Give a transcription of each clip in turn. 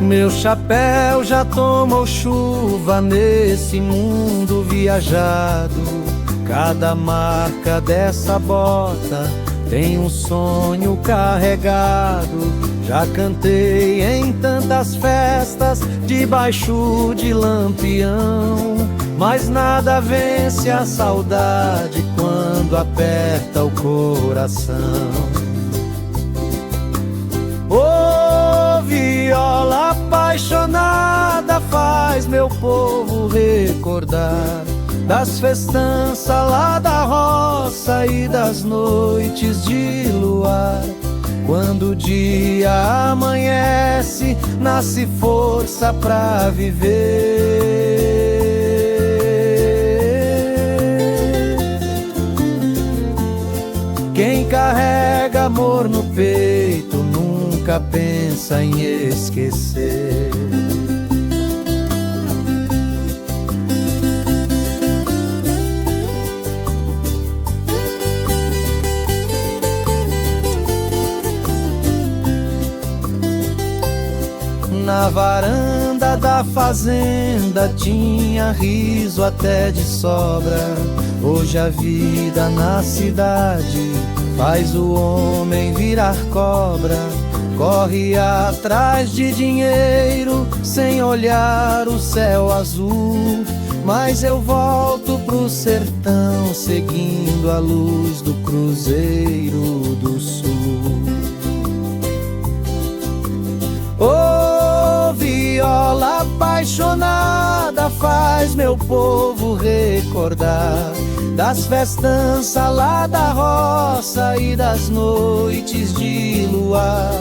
Meu chapéu já tomou chuva nesse mundo viajado. Cada marca dessa bota tem um sonho carregado. Já cantei em tantas festas debaixo de lampião, mas nada vence a saudade quando aperta o coração. Ô, viola apaixonada, faz meu povo recordar das festanças lá da roça e das noites de luar. Quando o dia amanhece, nasce força pra viver. Quem carrega amor no peito nunca pensa em esquecer. Na varanda da fazenda tinha riso até de sobra. Hoje a vida na cidade faz o homem virar cobra. Corre atrás de dinheiro sem olhar o céu azul. Mas eu volto pro sertão seguindo a luz do Cruzeiro do Sul. Viola apaixonada, faz meu povo recordar das festanças lá da roça e das noites de luar.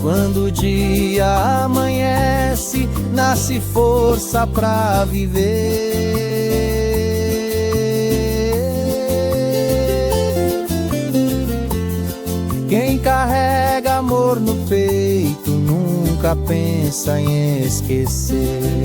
Quando o dia amanhece, nasce força pra viver. Quem carrega amor no peito nunca pensa em esquecer.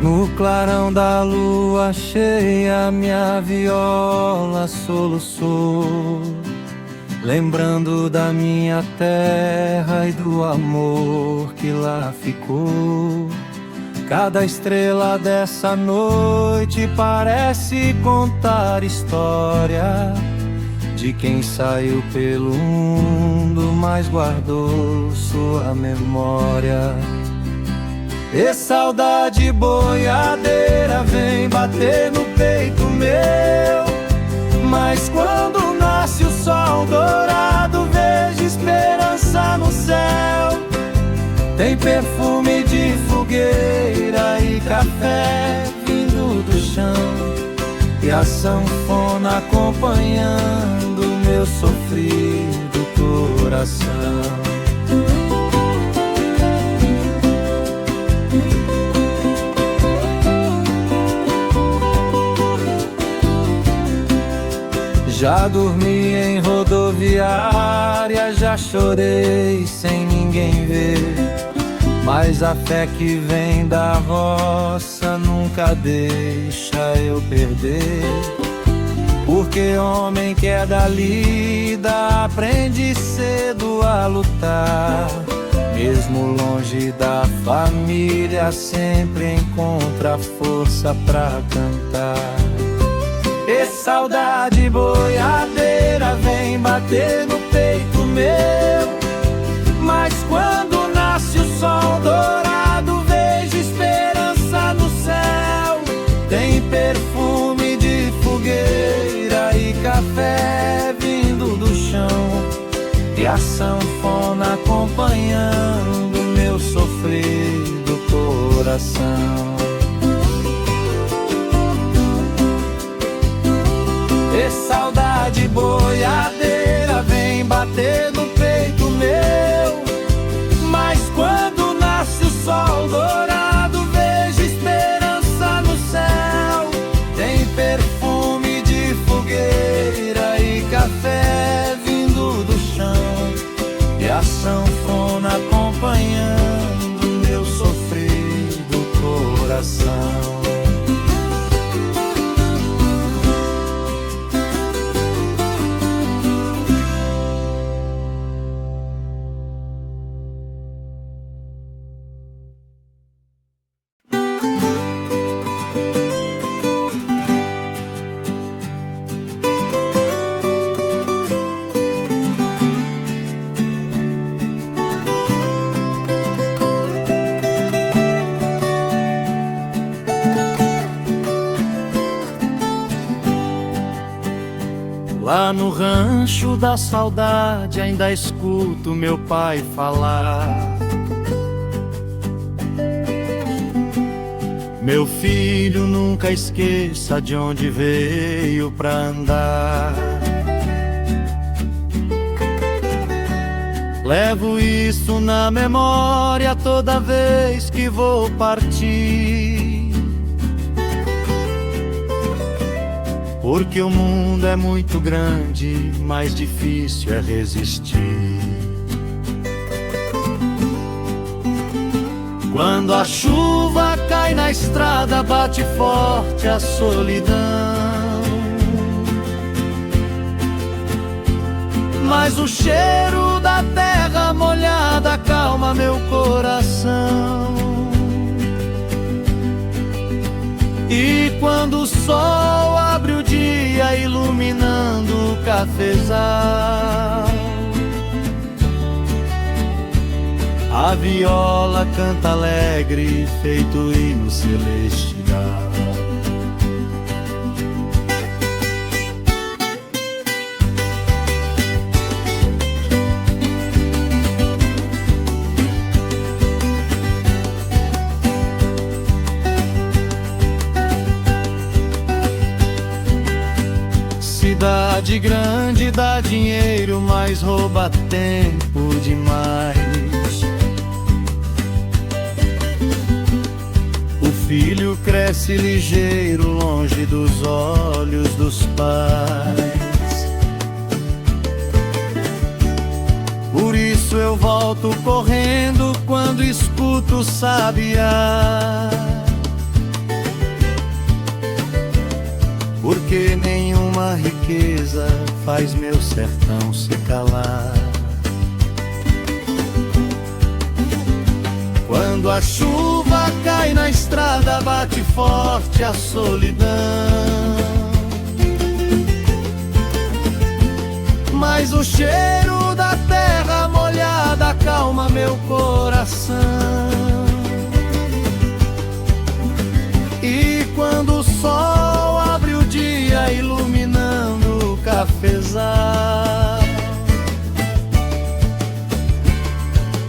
No clarão da lua cheia, minha viola soluçou, lembrando da minha terra e do amor que lá ficou. Cada estrela dessa noite parece contar história de quem saiu pelo mundo, mas guardou sua memória. E saudade boiadeira vem bater no peito meu, mas quando nasce o sol dourado vejo esperança no céu. Tem perfume de fogueira e café vindo do chão, e a sanfona acompanhando meu sofrido coração. Já dormi em rodoviária, já chorei sem ninguém ver, mas a fé que vem da roça nunca deixa eu perder. Porque homem que é da lida aprende cedo a lutar, mesmo longe da família sempre encontra força pra cantar. E saudade boiadeira vem bater no peito meu, mas quando nasce o sol dourado vejo esperança no céu. Tem perfume de fogueira e café vindo do chão, e a sanfona acompanhando coração. E saudade boiadeira vem bater no peito meu, mas quando nasce o sol dourado vejo esperança no céu. Tem perfume de fogueira e café vindo do chão, e a sanfona acompanhando meu sofrido coração. Lá no rancho da saudade ainda escuto meu pai falar: meu filho, nunca esqueça de onde veio pra andar. Levo isso na memória toda vez que vou partir, porque o mundo é muito grande, mais difícil é resistir. Quando a chuva cai na estrada, bate forte a solidão, mas o cheiro da terra molhada acalma meu coração. E quando o sol abre o dia iluminando o cafezal, a viola canta alegre, feito hino celestial. Cidade grande dá dinheiro, mas rouba tempo demais. O filho cresce ligeiro, longe dos olhos dos pais. Por isso eu volto correndo quando escuto o sabiá, porque nenhuma riqueza faz meu sertão se calar. Quando a chuva cai na estrada, bate forte a solidão, mas o cheiro da terra molhada acalma meu coração. E quando o sol abre o dia iluminando o cafezal,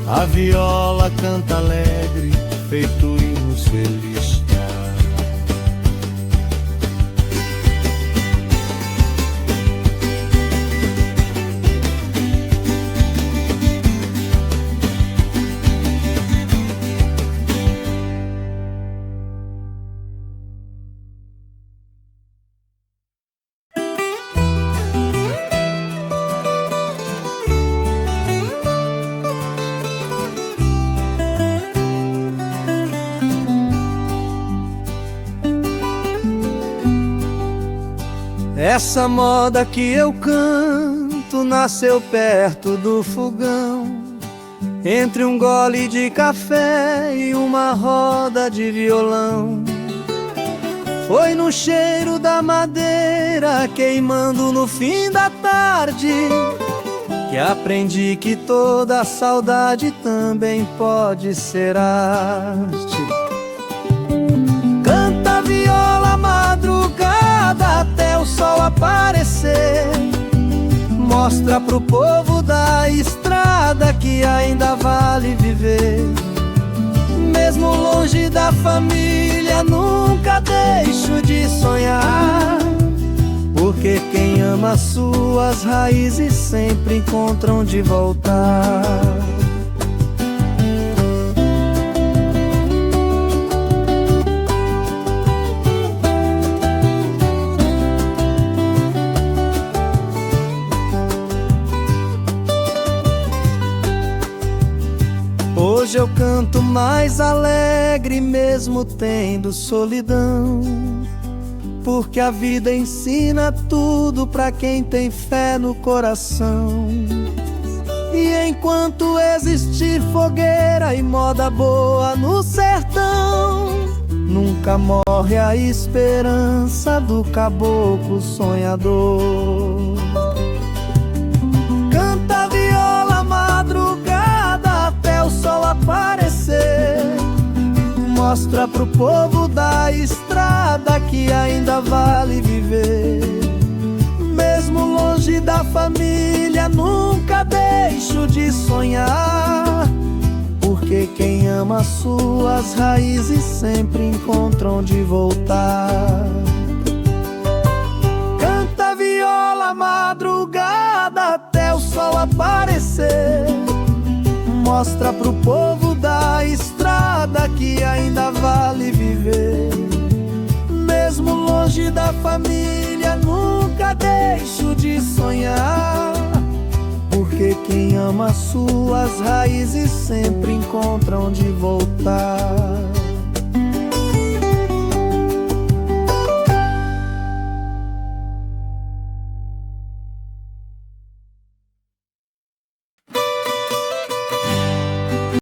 a viola canta alegre, feito hino celestial. Essa moda que eu canto nasceu perto do fogão, entre um gole de café e uma roda de violão. Foi no cheiro da madeira queimando no fim da tarde que aprendi que toda saudade também pode ser arte. Canta a viola madrugada até o sol aparecer, mostra pro povo da estrada que ainda vale viver. Mesmo longe da família, nunca deixo de sonhar, porque quem ama suas raízes sempre encontra onde voltar. Hoje eu canto mais alegre, mesmo tendo solidão, porque a vida ensina tudo pra quem tem fé no coração. E enquanto existir fogueira e moda boa no sertão, nunca morre a esperança do caboclo sonhador. Canta viola madrugada até o sol aparecer, mostra pro povo da estrada que ainda vale viver. Mesmo longe da família, nunca deixo de sonhar, porque quem ama suas raízes sempre encontra onde voltar. Canta viola madrugada até o sol aparecer, mostra pro povo da estrada que ainda vale viver. Mesmo longe da família, nunca deixo de sonhar, porque quem ama suas raízes sempre encontra onde voltar.